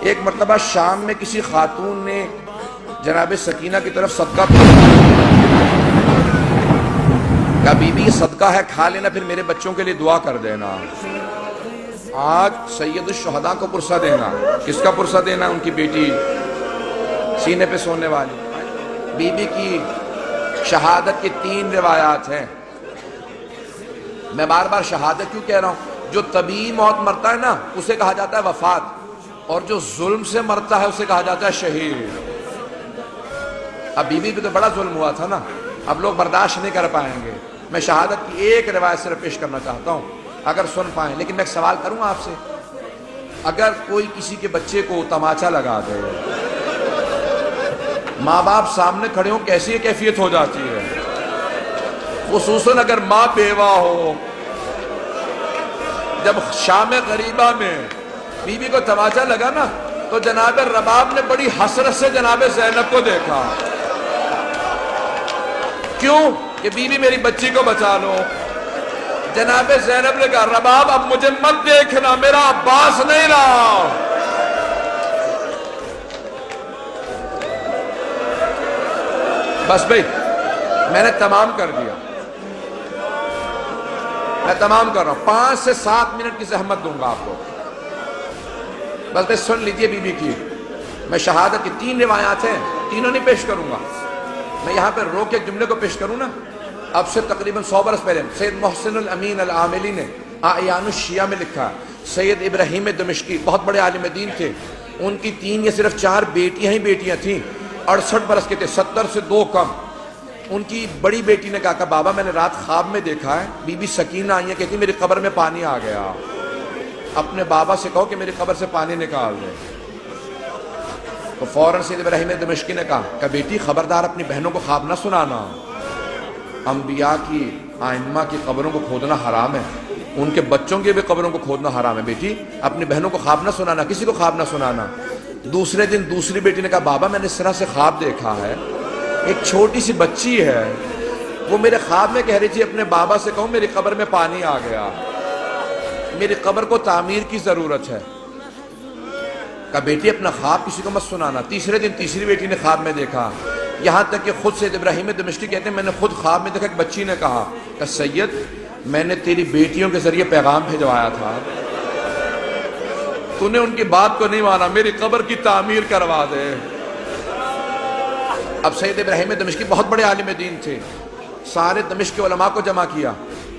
ایک مرتبہ شام میں کسی خاتون نے جناب سکینہ کی طرف صدقہ کہا بی بی صدقہ ہے کھا لینا، پھر میرے بچوں کے لیے دعا کر دینا۔ آج سید الشہداء کو پرسہ دینا، کس کا پرسہ دینا؟ ان کی بیٹی سینے پہ سونے والی بی بی کی شہادت کی 3 روایات ہیں۔ میں بار بار شہادت کیوں کہہ رہا ہوں؟ جو طبیعی موت مرتا ہے نا اسے کہا جاتا ہے وفات، اور جو ظلم سے مرتا ہے اسے کہا جاتا ہے شہید۔ اب بی بی پہ تو بڑا ظلم ہوا تھا نا، اب لوگ برداشت نہیں کر پائیں گے۔ میں شہادت کی ایک روایت صرف پیش کرنا چاہتا ہوں اگر سن پائیں، لیکن میں ایک سوال کروں آپ سے، اگر کوئی کسی کے بچے کو تماچا لگا دے، ماں باپ سامنے کھڑے ہوں کیسی کیفیت ہو جاتی ہے؟ خصوصاً اگر ماں بیوہ ہو۔ جب شام غریبہ میں بی بی کو تماچا لگا نا تو جناب رباب نے بڑی حسرت سے جناب زینب کو دیکھا۔ کیوں؟ کہ بی بی میری بچی کو بچا لو۔ جناب زینب نے کہا رباب اب مجھے مت دیکھنا، میرا عباس نہیں رہا۔ بس بھئی میں نے تمام کر دیا، میں تمام کر رہا ہوں، 5 سے 7 منٹ کی زحمت دوں گا آپ کو، بس بھئی سن لیجئے بی بی کی۔ میں شہادت کی 3 روایات ہیں، تینوں نہیں پیش کروں گا، میں یہاں پہ رو کے ایک جملے کو پیش کروں نا۔ اب سے تقریباً 100 برس پہلے سید محسن الامین العاملی نے اعیان الشیعہ میں لکھا، سید ابراہیم دمشقی بہت بڑے عالم دین تھے، ان کی 3 یا صرف 4 بیٹیاں ہی بیٹیاں تھیں، 68 برس کے تھے، 70 سے 2 کم۔ ان کی بڑی بیٹی نے کہا کہ بابا میں نے رات خواب میں دیکھا ہے بی بی سکینہ آئی ہے، کہتی میری قبر میں پانی آ گیا، اپنے بابا سے کہو کہ میری قبر سے پانی نکال دے۔ تو فوراً سید ابراہیم دمشقی نے کہا کہ بیٹی خبردار اپنی بہنوں کو خواب نہ سنانا، انبیاء کی ائمہ کی قبروں کو کھودنا حرام ہے، ان کے بچوں کی بھی قبروں کو کھودنا حرام ہے، بیٹی اپنی بہنوں کو خواب نہ سنانا، کسی کو خواب نہ سنانا۔ دوسرے دن دوسری بیٹی نے کہا بابا میں نے اس طرح سے خواب دیکھا ہے، ایک چھوٹی سی بچی ہے، وہ میرے خواب میں کہہ رہی تھی اپنے بابا سے کہوں میری قبر میں پانی آ گیا، میری قبر کو تعمیر کی ضرورت ہے۔ کہا بیٹی اپنا خواب کسی کو مت سنانا۔ تیسرے دن تیسری بیٹی نے خواب میں دیکھا، یہاں تک کہ خود سید ابراہیم دمشقی کہتے ہیں میں نے خود خواب میں دیکھا ایک بچی نے کہا کہ سید میں نے تیری بیٹیوں کے ذریعے پیغام بھیجوایا تھا، تو نے ان کی بات کو نہیں مانا، میری قبر کی تعمیر کروا دے۔ اب سید ابراہیم دمشقی بہت بڑے عالم دین تھے، سارے دمشق کے علماء کو جمع کیا،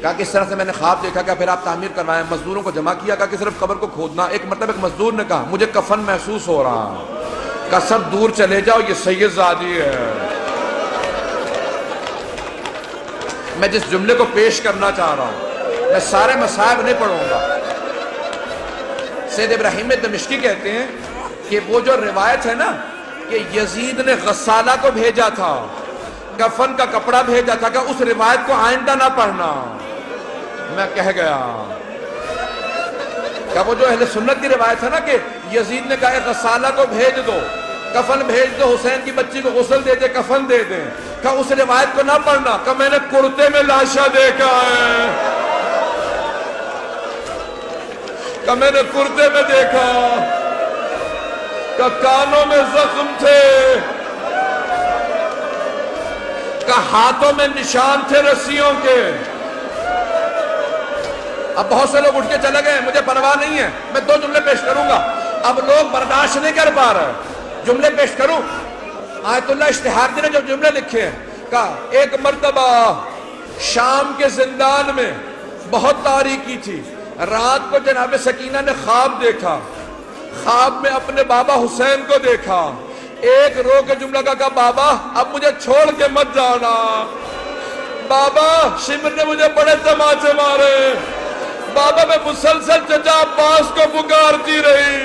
کہا کہ اس طرح سے میں نے خواب دیکھا، کہ پھر آپ تعمیر کروائیں۔ مزدوروں کو جمع کیا، کہا کہ صرف قبر کو کھودنا۔ ایک مزدور نے کہا مجھے کفن محسوس ہو رہا، کہا سب دور چلے جاؤ یہ سید زادی ہے۔ میں جس جملے کو پیش کرنا چاہ رہا ہوں، میں سارے مصائب نہیں پڑھوں گا۔ سید ابراہیم دمشقی کہتے ہیں کہ وہ جو روایت ہے نا کہ یزید نے غسالہ کو بھیجا تھا، کفن کا کپڑا بھیجا تھا، کہ اس روایت کو آئندہ نہ پڑھنا۔ میں کہہ گیا کہ وہ جو اہل سنت کی روایت ہے نا کہ یزید نے کہا غسالہ کو بھیج دو، کفن بھیج دو، حسین کی بچی کو غسل دے دے، کفن دے دیں، کہ اس روایت کو نہ پڑھنا، کہ میں نے کرتے میں لاشا دیکھا ہے، کہ میں نے کرتے میں دیکھا، کہ کانوں میں زخم تھے، کہ ہاتھوں میں نشان تھے رسیوں کے۔ اب بہت سے لوگ اٹھ کے چلے گئے، مجھے پرواہ نہیں ہے، میں 2 جملے پیش کروں گا، اب لوگ برداشت نہیں کر پا رہے، جملے پیش کروں۔ آیت اللہ اشتہاردی نے جو جملے لکھے ہیں، کہا ایک مرتبہ شام کے زندان میں بہت تاریکی تھی، رات کو جناب سکینہ نے خواب دیکھا، خواب میں اپنے بابا حسین کو دیکھا، ایک رو کے جملہ کہا بابا اب مجھے چھوڑ کے مت جانا، بابا شمر نے مجھے بڑے تماچے مارے، بابا میں مسلسل چچا عباس کو پکارتی رہی،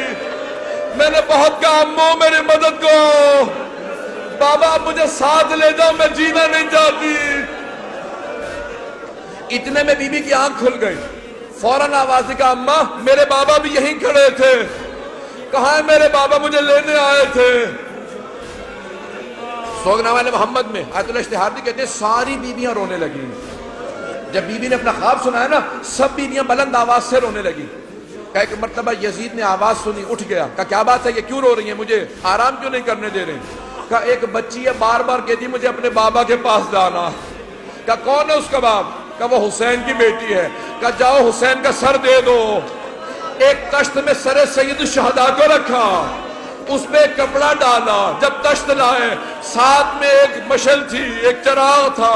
میں نے بہت کہا امو میری مدد کو، بابا اب مجھے ساتھ لے جاؤ میں جینا نہیں چاہتی۔ اتنے میں بی بی کی آنکھ کھل گئی، فوراً آواز دی کہ اماں میرے بابا بھی یہیں کھڑے تھے۔ کہاں ہے میرے بابا؟ مجھے لینے آئے تھے۔ سوگنامہ محمد میں آیت اللہ اشتہاردی کہتے ہیں ساری بیویاں رونے لگی۔ جب بی بی نے اپنا خواب سنایا نا، سب بیویاں بلند آواز سے رونے لگی۔ کہ ایک مرتبہ یزید نے آواز سنی، اٹھ گیا، کہا کیا بات ہے، یہ کیوں رو رہی ہیں، مجھے آرام کیوں نہیں کرنے دے رہے ہیں؟ کہا ایک بچی ہے بار بار کہتی مجھے اپنے بابا کے پاس جانا۔ کہا کون ہے اس کا باپ؟ کہا وہ حسین کی بیٹی ہے۔ کہا جاؤ حسین کا سر دے دو۔ ایک تشت میں سر سید الشہداء کو رکھا، اس پہ ایک کپڑا ڈالا، جب تشت لائے ساتھ میں ایک مشل تھی، ایک چراغ تھا۔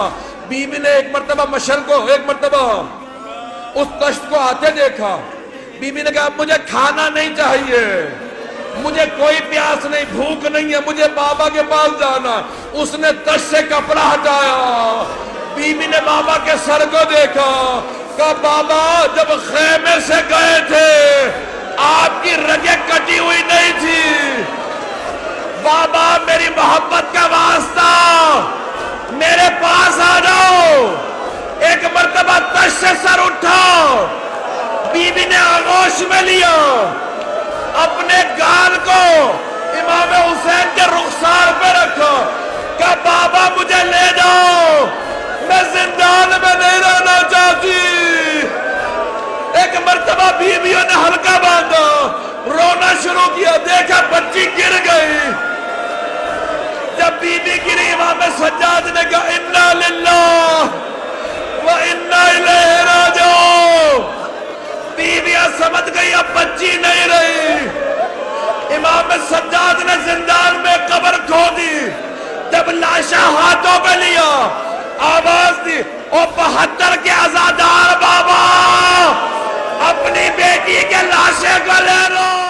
بی بی نے ایک مرتبہ مشل کو، ایک مرتبہ اس تشت کو آتے دیکھا۔ بی بی نے کہا مجھے کھانا نہیں چاہیے، مجھے کوئی پیاس نہیں، بھوک نہیں ہے، مجھے بابا کے پاس جانا۔ اس نے تشت سے کپڑا ہٹایا، بی بی نے بابا کے سر کو دیکھا، کہا بابا جب خیمے سے گئے تھے آپ کی رگیں کٹی ہوئی نہیں تھی، بابا میری محبت کا واسطہ میرے پاس آ جاؤ۔ ایک مرتبہ تشت سے سر اٹھا، بی بی نے آغوش میں لیا، اپنے گال کو امام حسین کے رخسار پہ رکھا، کہا بابا مجھے لے جاؤ، میں زندان میں نہیں رہنا چاہتی۔ ایک مرتبہ بیویوں نے ہلکا باندھا، رونا شروع کیا، دیکھا بچی گر گئی۔ جب بی بی گری امام سجاد نے کہا انا للہ و انا الیہ راجعون۔ بیویاں سمجھ گئی اب بچی نہیں رہی۔ امام سجاد نے زندان میں قبر کھو دی، جب لاشا ہاتھوں پہ لیا آواز دی، او 72 کے عزادار بابا اپنی بیٹی کے لاشے کو لے لو۔